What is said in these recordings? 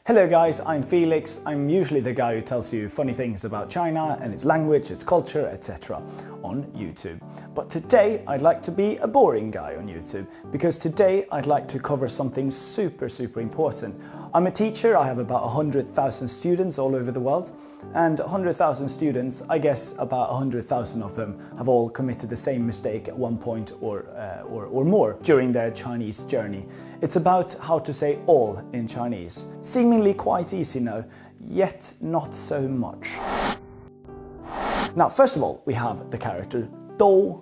Hello guys, I'm Felix. I'm usually the guy who tells you funny things about China and its language, its culture, etc. on YouTube. But today I'd like to be a boring guy on YouTube because today I'd like to cover something super important. I'm a teacher, I have about 100,000 students all over the world, and 100,000 students, I guess about 100,000 of them have all committed the same mistake at one point or more during their Chinese journey. It's about how to say all in Chinese. Seemingly quite easy now, yet not so much. Now, first of all, we have the character do.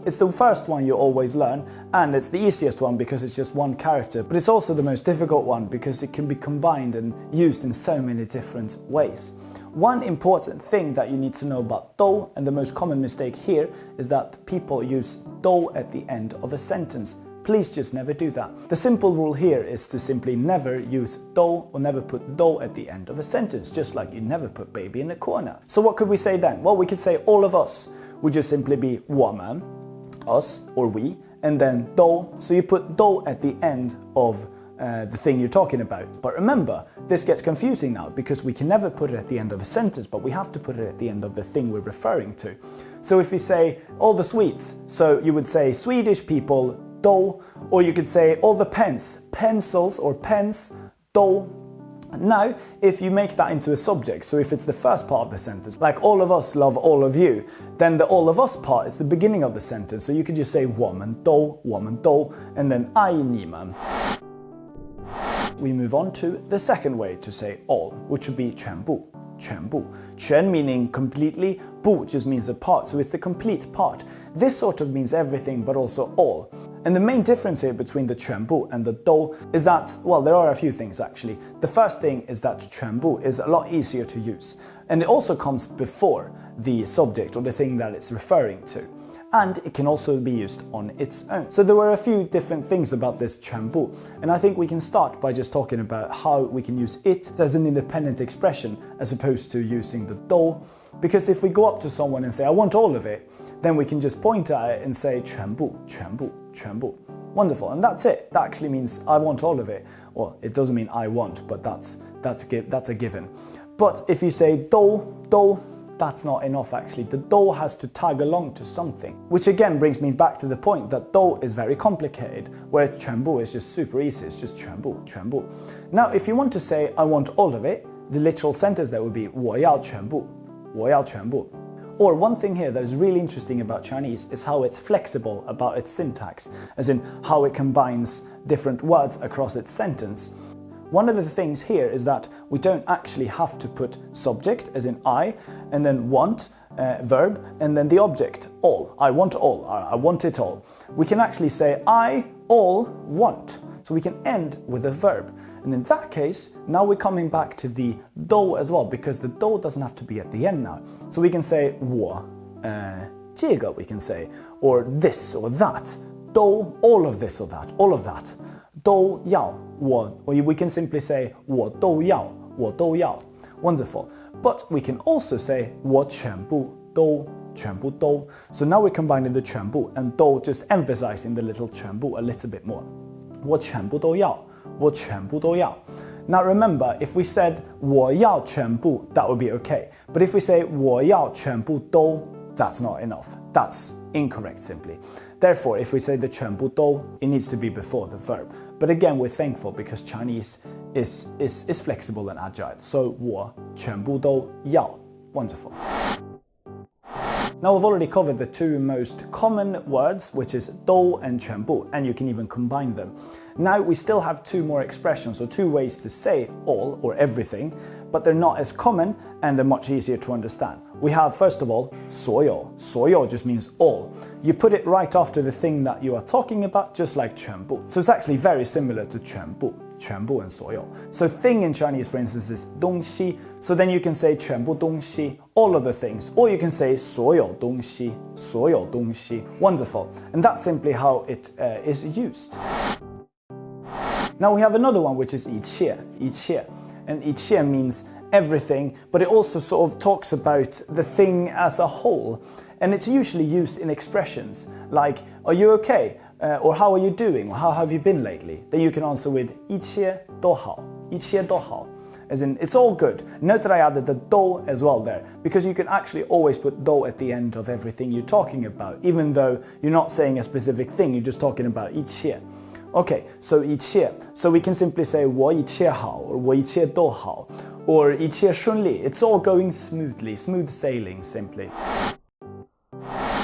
It's the first one you always learn, and it's the easiest one because it's just one character, but it's also the most difficult one because it can be combined and used in so many different ways. One important thing that you need to know about do, and the most common mistake here, is that people use do at the end of a sentence. Please just never do that. The simple rule here is to simply never use do or never put do at the end of a sentence, just like you never put baby in a corner. So what could we say then? Well, we could say all of us would just simply be 我们, us or we, and then do. So you put do at the end of the thing you're talking about. But remember, this gets confusing now because we can never put it at the end of a sentence, but we have to put it at the end of the thing we're referring to. So if you say all the sweets, so you would say Swedish people do, or you could say all the pens, pencils or pens, do. Now, if you make that into a subject, so if it's the first part of the sentence, like all of us love all of you, then the all of us part is the beginning of the sentence. So you could just say 我们都, and then 爱你们. We move on to the second way to say all, which would be 全部. 全 meaning completely, 部 just means a part, so it's the complete part. This sort of means everything, but also all. And the main difference here between the 全部 and the 都 is that, well, there are a few things actually. The first thing is that 全部 is a lot easier to use, and it also comes before the subject or the thing that it's referring to. And it can also be used on its own. So there were a few different things about this 全部, and I think we can start by just talking about how we can use it as an independent expression as opposed to using the 都. Because if we go up to someone and say, I want all of it, then we can just point at it and say 全部. Wonderful, and that's it. That actually means I want all of it. Well, it doesn't mean I want, but that's a given. But if you say do, that's not enough actually. The do has to tag along to something, which again brings me back to the point that do is very complicated, whereas 全部 is just super easy, it's just 全部. Now, if you want to say I want all of it, the literal sentence there would be 我要全部. Or one thing here that is really interesting about Chinese is how it's flexible about its syntax, as in how it combines different words across its sentence. One of the things here is that we don't actually have to put subject, as in I, and then want, verb, and then the object, all. I want all, I want it all. We can actually say I all want. So we can end with a verb. And in that case, now we're coming back to the do as well, because the do doesn't have to be at the end now. So we can say 我, 这个 we can say, or this or that, do all of this or that, all of that. 都要, or we can simply say 我都要. Wonderful. But we can also say 我全部都. So now we're combining the 全部 and 都, just emphasizing the little 全部 a little bit more. 我全部都要. Now remember, if we said 我要全部, that would be okay. But if we say 我要全部都, that's not enough. That's incorrect simply. Therefore, if we say the 全部都, it needs to be before the verb. But again, we're thankful because Chinese is flexible and agile. So 我全部都要. Wonderful. Now we've already covered the two most common words, which is do and 全部, and you can even combine them. Now we still have two more expressions, or two ways to say all or everything, but they're not as common and they're much easier to understand. We have, first of all, 所有. 所有 just means all. You put it right after the thing that you are talking about, just like 全部. So it's actually very similar to 全部and 所有. So thing in Chinese, for instance, is 东西. So then you can say 全部东西, all of the things, or you can say 所有东西. Wonderful. And that's simply how it is used. Now we have another one, which is 一切. And 一切 means everything, but it also sort of talks about the thing as a whole. And it's usually used in expressions like, are you okay? Or how are you doing? Or how have you been lately? Then you can answer with 一切都好.一切都好. As in, it's all good. Note that I added the do as well there, because you can actually always put do at the end of everything you're talking about, even though you're not saying a specific thing, you're just talking about 一切. Okay, so 一切. So we can simply say 我一切好 or 我一切都好 or 一切顺利. It's all going smoothly, smooth sailing simply.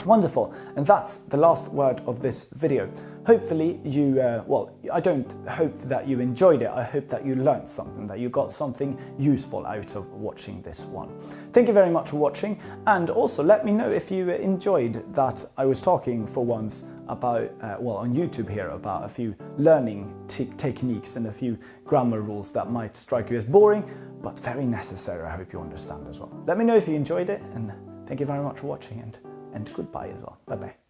Wonderful, and that's the last word of this video. Hopefully you, well, I don't hope that you enjoyed it, I hope that you learned something, that you got something useful out of watching this one. Thank you very much for watching, and also let me know if you enjoyed that I was talking for once about, well, on YouTube here, about a few learning techniques and a few grammar rules that might strike you as boring, but very necessary, I hope you understand as well. Let me know if you enjoyed it, and thank you very much for watching, and goodbye as well. Bye bye.